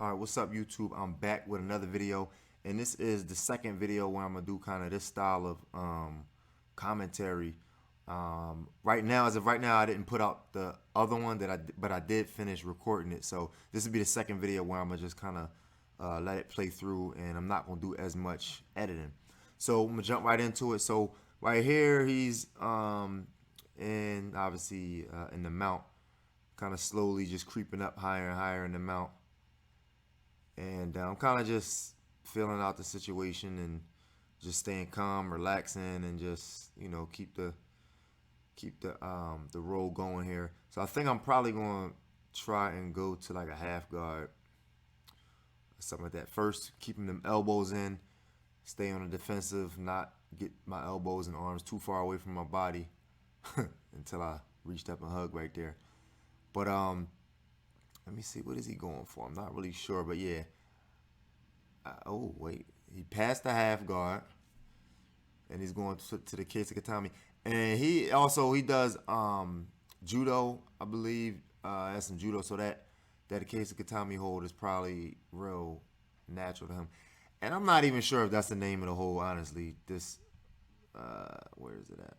Alright, what's up YouTube? I'm back with another video, and this is the second video where I'm gonna do kind of this style of commentary. Right now, as of right now, I didn't put out the other one but I did finish recording it. So this will be the second video where I'm gonna just kind of let it play through, and I'm not gonna do as much editing. So I'm gonna jump right into it. So right here, he's in obviously in the mount, kind of slowly just creeping up higher and higher in the mount. And I'm kind of just feeling out the situation and just staying calm, relaxing, and just keep the roll going here. So I think I'm probably going to try and go to like a half guard, something like that. First, keeping them elbows in, stay on the defensive, not get my elbows and arms too far away from my body until I reached up and hug right there. But let me see, what is he going for? I'm not really sure, but yeah. Oh, wait. He passed the half guard, and he's going to the case of Katami. And he does judo, I believe. Has some judo, so that case of Katami hold is probably real natural to him. And I'm not even sure if that's the name of the hold, honestly. This, where is it at?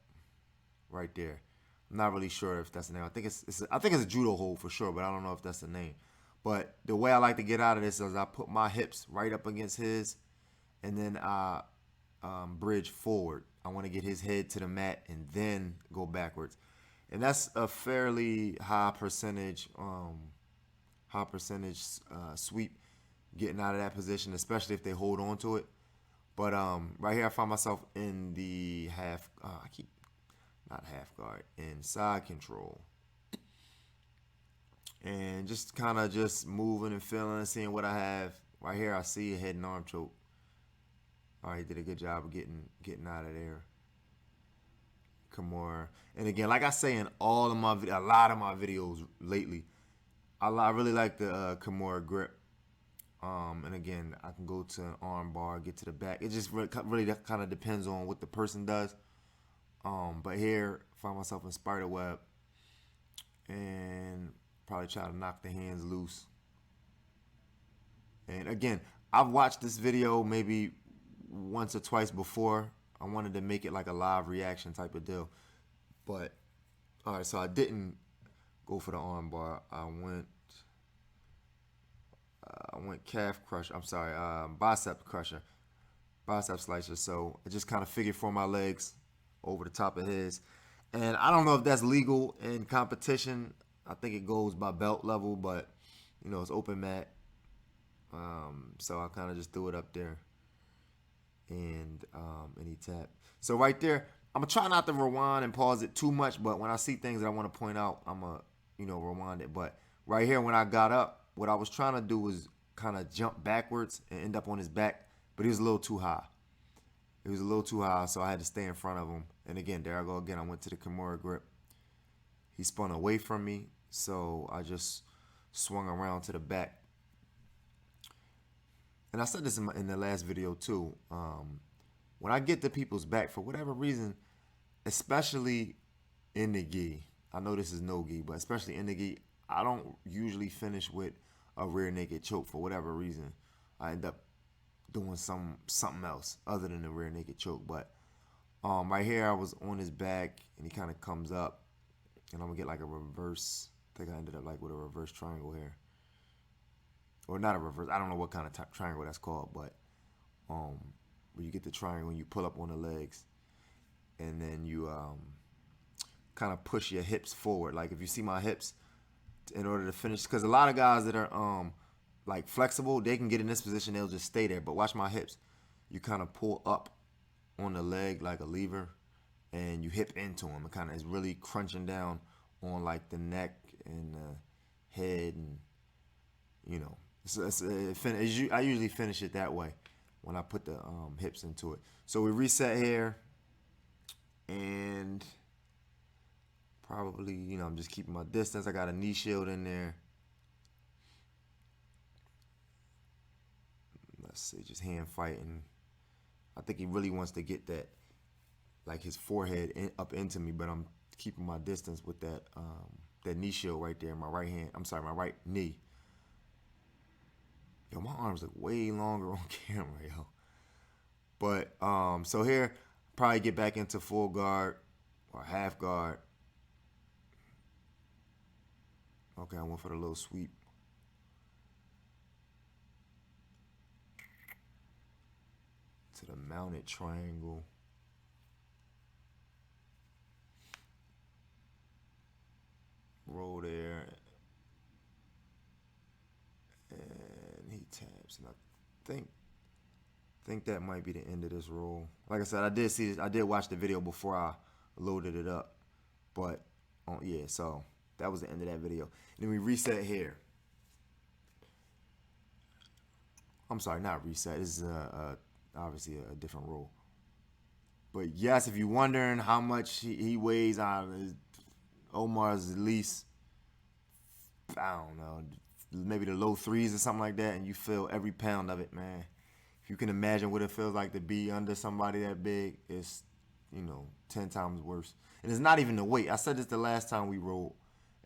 Right there. I'm not really sure if that's the name. I think it's a judo hold for sure, but I don't know if that's the name. But the way I like to get out of this is I put my hips right up against his, and then I bridge forward. I want to get his head to the mat and then go backwards. And that's a fairly high percentage sweep, getting out of that position, especially if they hold on to it. But right here I find myself in the not half guard, in side control. And just kind of just moving and feeling and seeing what I have. Right here I see a head and arm choke. All right, he did a good job of getting out of there. Kimura. And again, like I say in a lot of my videos lately, I really like the Kimura grip. And again, I can go to an arm bar, get to the back. It just really kind of depends on what the person does. But here, I find myself in spider web, and probably try to knock the hands loose. And again, I've watched this video maybe once or twice before. I wanted to make it like a live reaction type of deal. But, all right, so I didn't go for the arm bar. I went calf crusher. I'm sorry, bicep crusher, bicep slicer. So I just kind of figured for my legs over the top of his. And I don't know if that's legal in competition. I think it goes by belt level, but it's open mat. So I kind of just threw it up there, and he tapped. So right there, I'm gonna try not to rewind and pause it too much, but when I see things that I want to point out, I'm gonna rewind it. But right here, when I got up, what I was trying to do was kind of jump backwards and end up on his back, but he was a little too high. It was a little too high, so I had to stay in front of him. And again, there I go again. I went to the Kimura grip. He spun away from me, so I just swung around to the back. And I said this in the last video too. When I get to people's back, for whatever reason, especially in the gi, I know this is no gi, but especially in the gi, I don't usually finish with a rear naked choke for whatever reason. I end up doing something else other than the rear naked choke. But right here I was on his back, and he kind of comes up, and I'm gonna get like a reverse. I think I ended up like with a reverse triangle here, or not a reverse. I don't know what kind of triangle that's called, but where you get the triangle and you pull up on the legs, and then you kind of push your hips forward. Like if you see my hips, in order to finish, because a lot of guys that are like flexible, they can get in this position, they'll just stay there. But watch my hips. You kind of pull up on the leg like a lever, and you hip into them. It kind of is really crunching down on like the neck and the head, and I usually finish it that way when I put the hips into it. So we reset here, and probably I'm just keeping my distance. I got a knee shield in there. Let's see, just hand fighting. I think he really wants to get that, like his forehead up into me, but I'm keeping my distance with that knee shield right there in my right hand. I'm sorry, my right knee. Yo, my arms look way longer on camera, yo. But so here, probably get back into full guard or half guard. Okay, I went for the little sweep. To the mounted triangle. Roll there. And he taps. And I think that might be the end of this roll. Like I said, I did see this. I did watch the video before I loaded it up. But yeah, so that was the end of that video. And then we reset here. I'm sorry, not reset. This is obviously a different roll. But yes, if you're wondering how much he weighs, Omar's at least, I don't know, maybe the low threes or something like that, and you feel every pound of it, man. If you can imagine what it feels like to be under somebody that big, it's, 10 times worse. And it's not even the weight. I said this the last time we rolled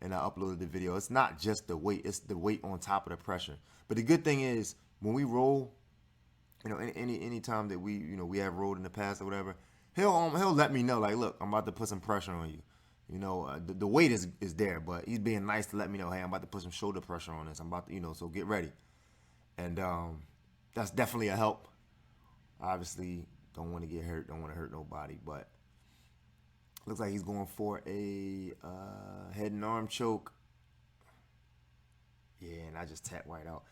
and I uploaded the video. It's not just the weight. It's the weight on top of the pressure. But the good thing is, when we roll, any time that we have rolled in the past or whatever, he'll let me know, like, look, I'm about to put some pressure on you. The weight is there, but he's being nice to let me know, hey, I'm about to put some shoulder pressure on this. I'm about to, so get ready. And that's definitely a help. Obviously, don't want to get hurt, don't want to hurt nobody, but looks like he's going for a head and arm choke. Yeah, and I just tapped right out.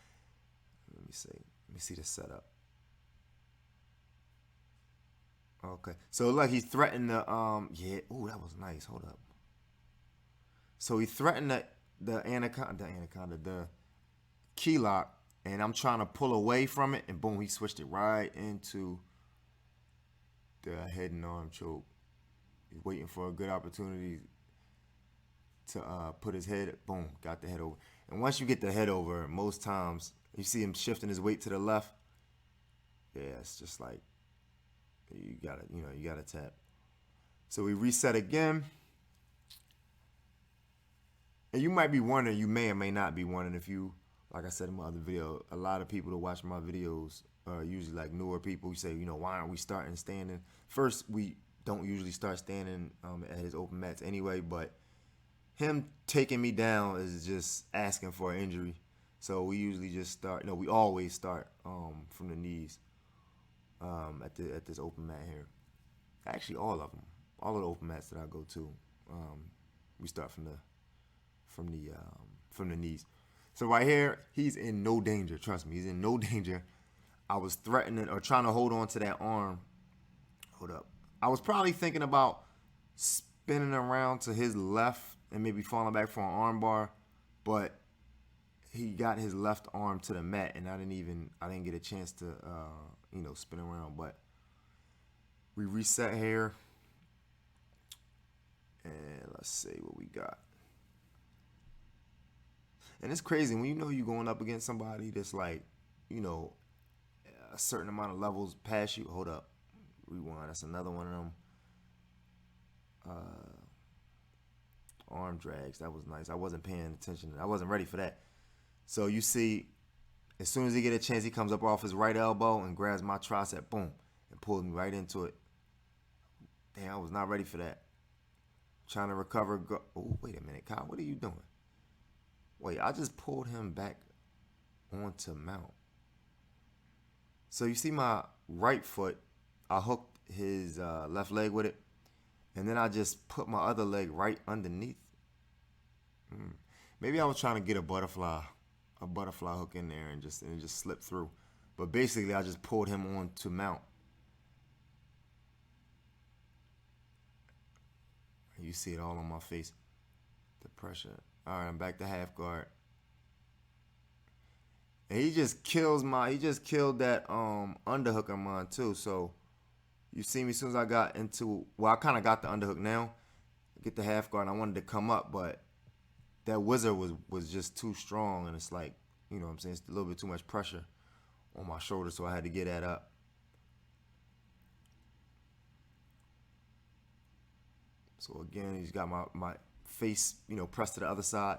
Let me see the setup. Okay, so like he threatened the yeah. Ooh, that was nice. Hold up. So he threatened the anaconda, the key lock, and I'm trying to pull away from it, and boom, he switched it right into the head and arm choke. He's waiting for a good opportunity to put his head. Boom, got the head over. And once you get the head over, most times you see him shifting his weight to the left. Yeah, it's just like you gotta tap. So we reset again. And you might be wondering, you may or may not be wondering, if you, like I said in my other video, a lot of people that watch my videos are usually like newer people. You say, why aren't we starting standing? First, we don't usually start standing at his open mats anyway, but him taking me down is just asking for an injury. So we usually just start, we always start from the knees at this open mat here. Actually, all of them, all of the open mats that I go to, we start from the knees. So right here, he's in no danger. Trust me, he's in no danger. I was threatening or trying to hold on to that arm. Hold up. I was probably thinking about spinning around to his left and maybe falling back for an arm bar, but he got his left arm to the mat, and I didn't get a chance to spin around. But we reset here, and let's see what we got. And it's crazy when you're going up against somebody that's like, a certain amount of levels past you. Hold up, rewind. That's another one of them arm drags. That was nice. I wasn't paying attention. I wasn't ready for that. So you see, as soon as he get a chance, he comes up off his right elbow and grabs my tricep, boom, and pulls me right into it. Damn, I was not ready for that. Trying to recover. Oh, wait a minute, Kyle, what are you doing? Wait, I just pulled him back onto mount. So you see my right foot, I hooked his left leg with it, and then I just put my other leg right underneath. Maybe I was trying to get a butterfly hook in there and it just slipped through. But basically, I just pulled him on to mount. You see it all on my face. The pressure. All right, I'm back to half guard. And he just killed that underhook of mine too. So you see me as soon as I got into, well, I kind of got the underhook now. Get the half guard, and I wanted to come up, but that wizard was just too strong, and it's like, what I'm saying, it's a little bit too much pressure on my shoulder, so I had to get that up. So again, he's got my face, pressed to the other side.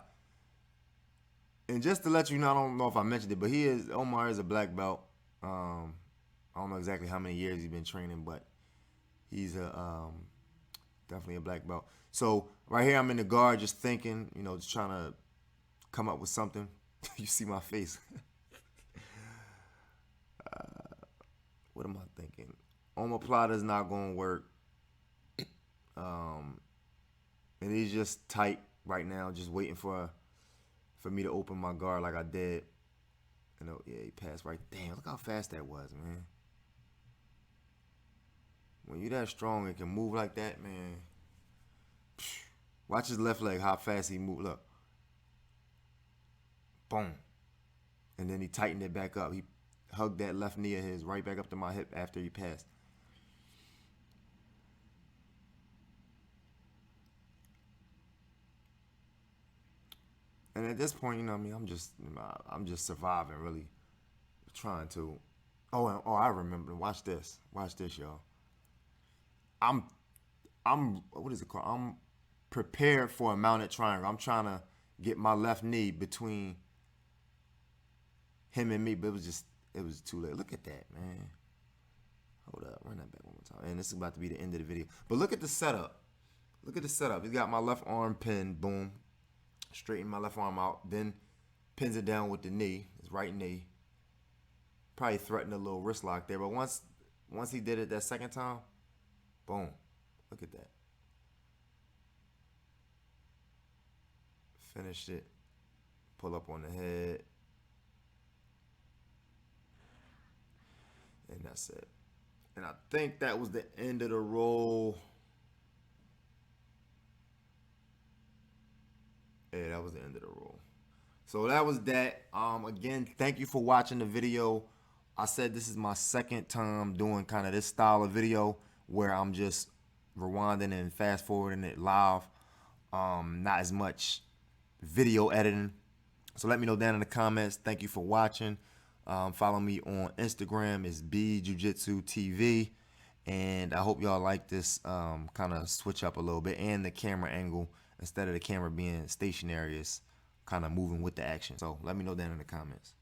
And just to let you know, I don't know if I mentioned it, but Omar is a black belt. I don't know exactly how many years he's been training, but he's definitely a black belt. So right here, I'm in the guard, just thinking, just trying to come up with something. You see my face. What am I thinking? Omoplata is not going to work. And he's just tight right now, just waiting for me to open my guard like I did. Yeah, he passed right. Damn, look how fast that was, man. When you that strong and can move like that, man. Watch his left leg, how fast he moved. Look. Boom. And then he tightened it back up. He hugged that left knee of his right back up to my hip after he passed. And at this point, I'm just surviving, really, trying to. Oh, I remember. Watch this, y'all. I'm what is it called? I'm prepared for a mounted triangle. I'm trying to get my left knee between him and me, but it was too late. Look at that, man. Hold up, run that back one more time. And this is about to be the end of the video. But look at the setup. Look at the setup. He's got my left arm pinned, boom. Straighten my left arm out, then pins it down with the knee, his right knee. Probably threatened a little wrist lock there, but once he did it that second time, boom. Look at that. Finished it. Pull up on the head. And that's it. And I think that was the end of the roll. Yeah, that was the end of the roll. So that was that. Again, thank you for watching the video. I said this is my second time doing kind of this style of video where I'm just rewinding and fast forwarding it live. Not as much video editing. So let me know down in the comments. Thank you for watching. Follow me on Instagram. It's BJiuJitsuTV. And I hope y'all like this kind of switch up a little bit. And the camera angle, instead of the camera being stationary, is kind of moving with the action. So let me know down in the comments.